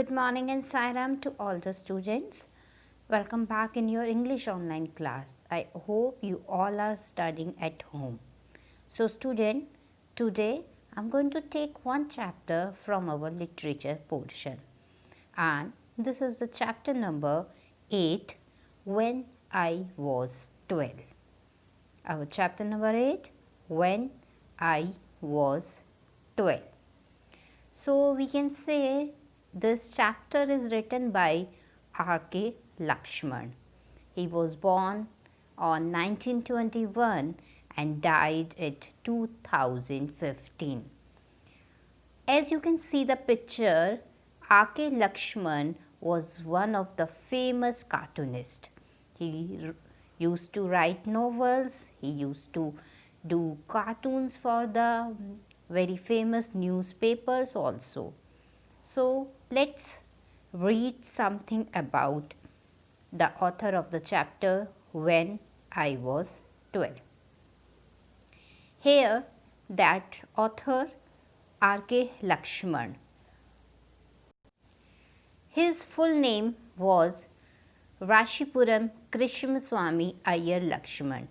Good morning and Sairam to all the students. Welcome back in your English online class. I hope you all are studying at home. So student, today I'm going to take one chapter from our literature portion. And this is the chapter number 8, When I Was 12. Our chapter number 8, When I Was 12. So we can say this chapter is written by R.K. Lakshman. He was born on 1921 and died at 2015. As you can see the picture, R.K. Lakshman was one of the famous cartoonists. He used to write novels, he used to do cartoons for the very famous newspapers also. So let's read something about the author of the chapter When I Was 12. Here that author R.K. Lakshman. His full name was Rashipuram Krishnaswamy Iyer Lakshman.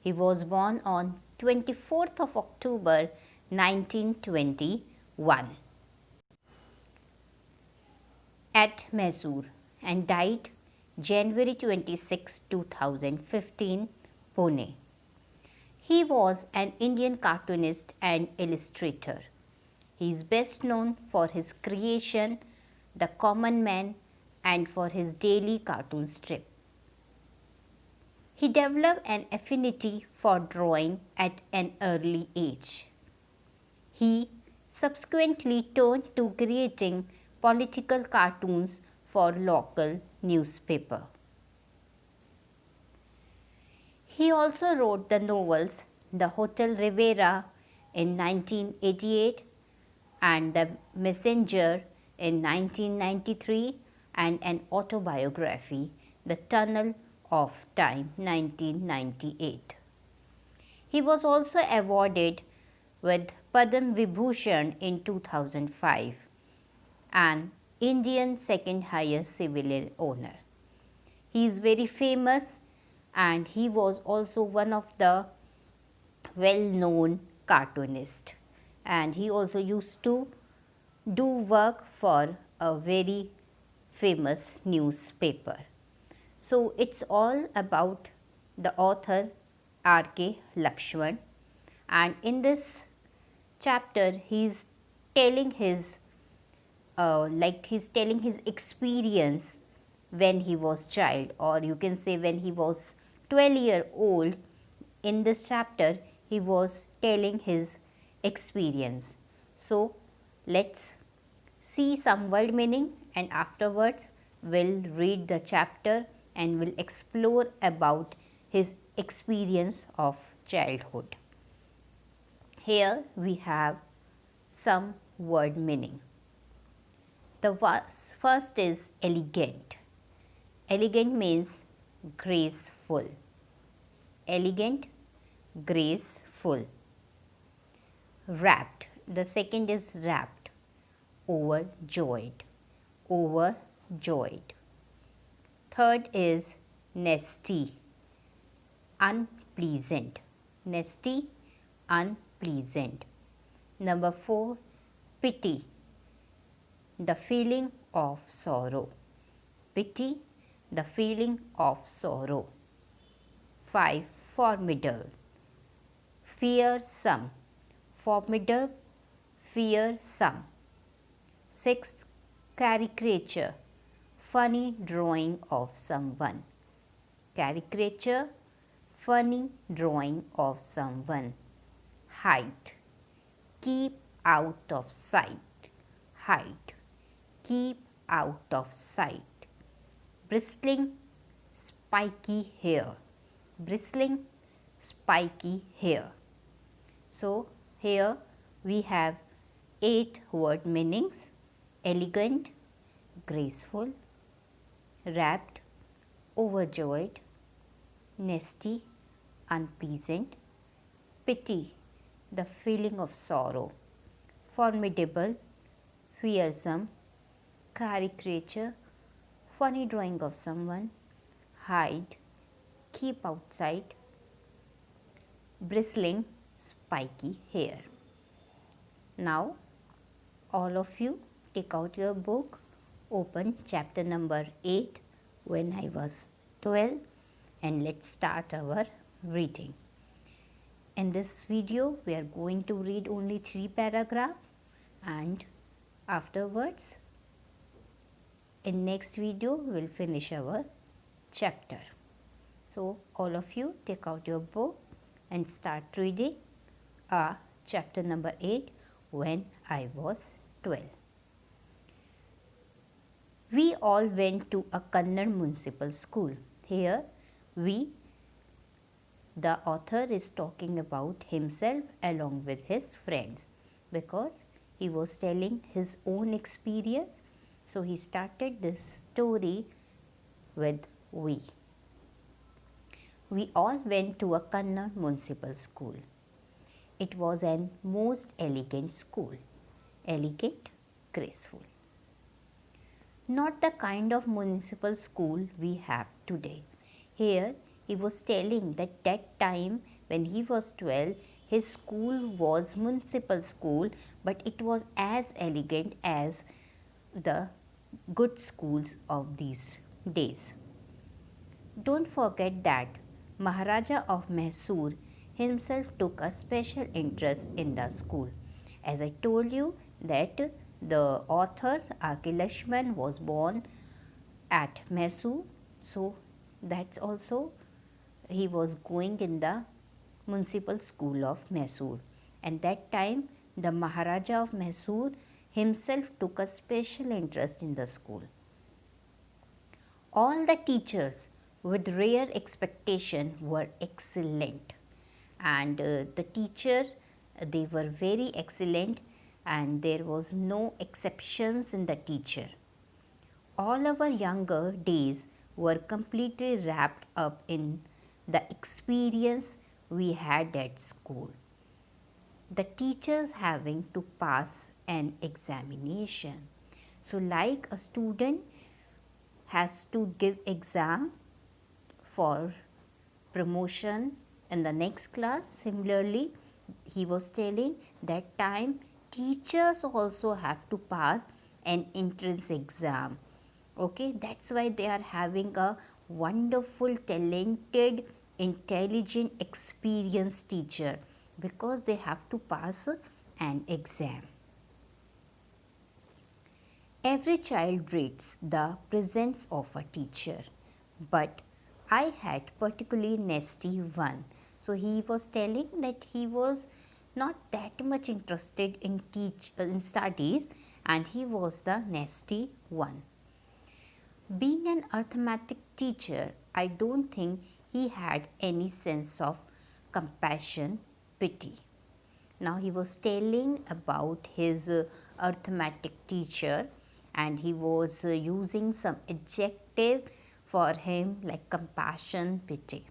He was born on 24th of October 1921 at Mysore and died January 26, 2015, Pune. He was an Indian cartoonist and illustrator. He is best known for his creation, The Common Man, and for his daily cartoon strip. He developed an affinity for drawing at an early age. He subsequently turned to creating political cartoons for local newspaper. He also wrote the novels The Hotel Rivera in 1988 and The Messenger in 1993 and an autobiography, The Tunnel of Time 1998. He was also awarded with Padma Vibhushan in 2005, an Indian second highest civilian honor. He is very famous and he was also one of the well-known cartoonists, and he also used to do work for a very famous newspaper. So it's all about the author R.K. Lakshman, and in this chapter he's telling his he's telling his experience when he was child, or you can say when he was 12-year old. In this chapter he was telling his experience. So let's see some word meaning and afterwards we'll read the chapter and we'll explore about his experience of childhood. Here we have some word meaning. The first is elegant. Elegant means graceful. Elegant, graceful. Rapt. The second is rapt. Overjoyed. Overjoyed. Third is nasty. Unpleasant. Nasty, unpleasant. Number 4, pity. The feeling of sorrow. Pity, the feeling of sorrow. 5, formidable. Fearsome. Formidable, fearsome. 6, caricature. Funny drawing of someone. Caricature, funny drawing of someone. Height. Keep out of sight. Height. Keep out of sight. Bristling, spiky hair. Bristling, spiky hair. So here we have 8 word meanings: elegant, graceful, rapt, overjoyed, nasty, unpleasant, pity, the feeling of sorrow, formidable, fearsome, caricature, funny drawing of someone, hide, keep outside, bristling, spiky hair. Now, all of you take out your book, open chapter number 8 when I was 12, and let's start our reading. In this video, we are going to read only 3 paragraphs, and afterwards, in next video, we'll finish our chapter. So, all of you take out your book and start reading chapter number 8 when I was 12. We all went to a Kannada municipal school. Here, the author is talking about himself along with his friends because he was telling his own experience. So, he started this story with we. We all went to a Kannada municipal school. It was an most elegant school. Elegant, graceful. Not the kind of municipal school we have today. Here, he was telling that time when he was 12, his school was municipal school, but it was as elegant as the good schools of these days. Don't forget that Maharaja of Mysore himself took a special interest in the school. As I told you that the author R.K. Lakshman was born at Mysore, so that's also he was going in the municipal school of Mysore, and that time the Maharaja of Mysore himself took a special interest in the school. All the teachers with rare expectation were excellent, and the teacher they were very excellent, and there was no exceptions in the teacher. All our younger days were completely wrapped up in the experience we had at school. The teachers having to pass an examination. So, like a student has to give exam for promotion in the next class, similarly he was telling that time teachers also have to pass an entrance exam. Okay, that's why they are having a wonderful, talented, intelligent, experienced teacher, because they have to pass an exam. Every child dreads the presence of a teacher, but I had particularly nasty one. So he was telling that he was not that much interested in studies, and he was the nasty one. Being an arithmetic teacher, I don't think he had any sense of compassion, pity. Now he was telling about his arithmetic teacher, and he was using some adjective for him like compassion, pity.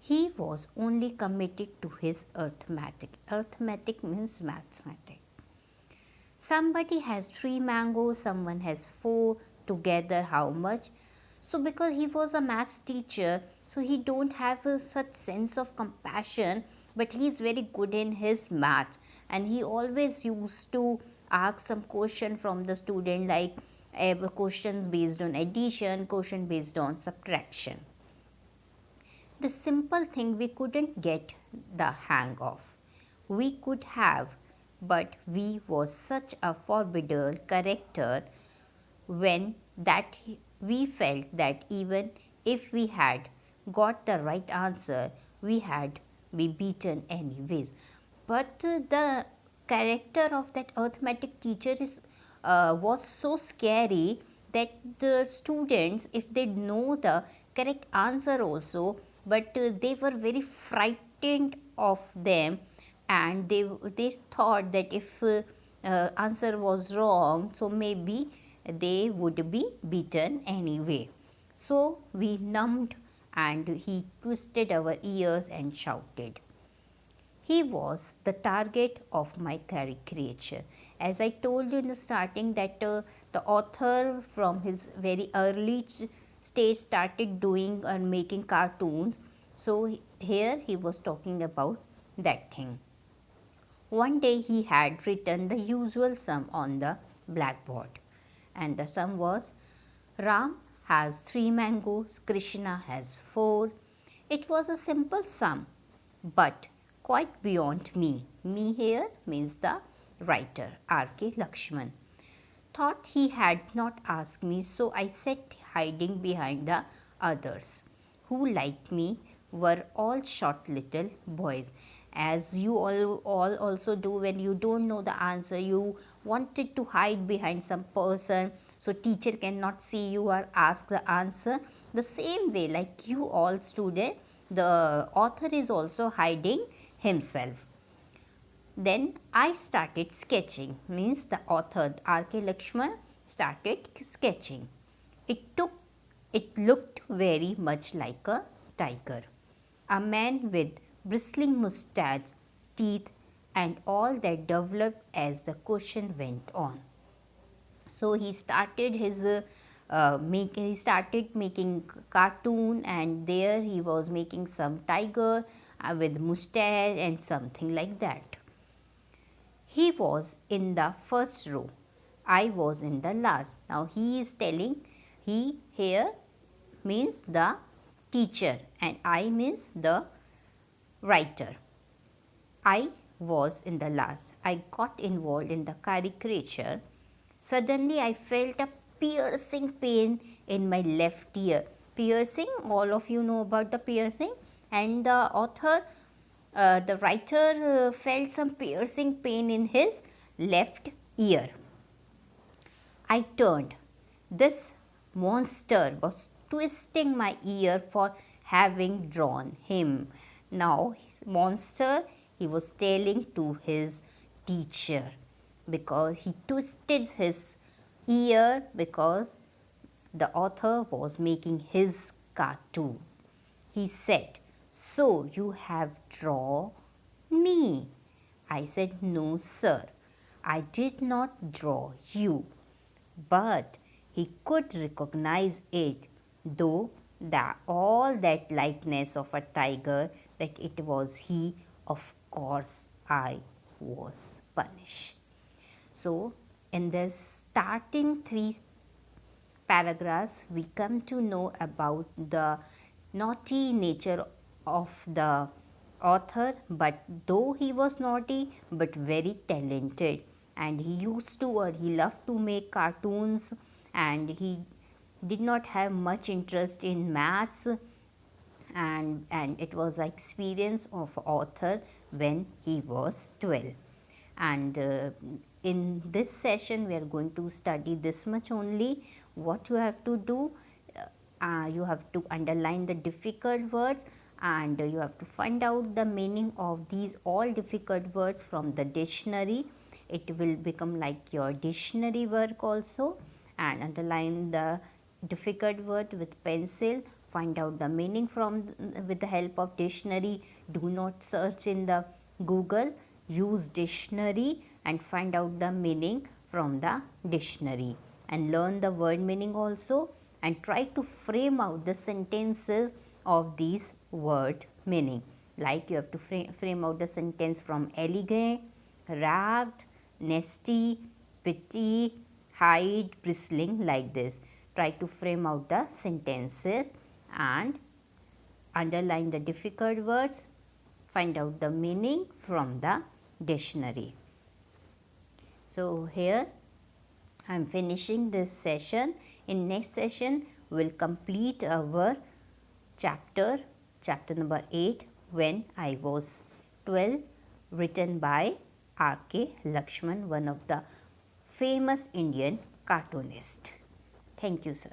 He was only committed to his arithmetic. Arithmetic means mathematics. Somebody has 3 mangoes, someone has 4, together how much? So because he was a math teacher, so he don't have such sense of compassion, but he is very good in his math, and he always used to ask some question from the student, like questions based on addition, question based on subtraction. The simple thing we couldn't get the hang of. We could have, but we was such a formidable character when that we felt that even if we had got the right answer, we had be beaten anyways. But the character of that arithmetic teacher was so scary that the students, if they know the correct answer also, but they were very frightened of them, and they thought that if answer was wrong, so maybe they would be beaten anyway. So we numbed, and he twisted our ears and shouted. He was the target of my caricature. As I told you in the starting that The author from his very early stage started doing and making cartoons. So here he was talking about that thing. One day he had written the usual sum on the blackboard, and the sum was Ram has 3 mangoes, Krishna has 4. It was a simple sum, but quite beyond me. Me here means the writer, R.K. Lakshman. Thought he had not asked me, so I sat hiding behind the others, who, like me, were all short little boys. As you all also do when you don't know the answer, you wanted to hide behind some person so teacher cannot see you or ask the answer. The same way, like you all student, the author is also hiding himself. Then I started sketching, means the author R.K. Lakshman started sketching. It looked very much like a tiger, a man with bristling moustache, teeth, and all that developed as the question went on. So he started he started making cartoon, and there he was making some tiger with moustache and something like that. He was in the first row. I was in the last. Now he is telling, he here means the teacher and I means the writer. I was in the last. I got involved in the caricature. Suddenly I felt a piercing pain in my left ear. Piercing, all of you know about the piercing, and the author the writer felt some piercing pain in his left ear. I turned. This monster was twisting my ear for having drawn him. Now, monster, he was telling to his teacher because he twisted his ear because the author was making his cartoon. He said, "So you have drawn me?" I said, "No, sir, I did not draw you." But he could recognize it, though all that likeness of a tiger, that it was he. Of course, I was punished. So, in the starting 3 paragraphs, we come to know about the naughty nature of the author, but though he was naughty but very talented, and he used to or he loved to make cartoons, and he did not have much interest in maths, and it was an experience of author when he was 12. And in this session we are going to study this much only. What you have to do, you have to underline the difficult words, and you have to find out the meaning of these all difficult words from the dictionary. It will become like your dictionary work also, and underline the difficult word with pencil. Find out the meaning from with the help of dictionary. Do not search in the Google. Use dictionary and find out the meaning from the dictionary, and learn the word meaning also, and try to frame out the sentences of these word meaning. Like you have to frame out the sentence from elegant, wrapped, nasty, pretty, hide, bristling, like this. Try to frame out the sentences and underline the difficult words, find out the meaning from the dictionary. So here I am finishing this session. In next session we will complete our chapter number 8, When I Was 12, written by R.K. Lakshman, one of the famous Indian cartoonists. Thank you, sir.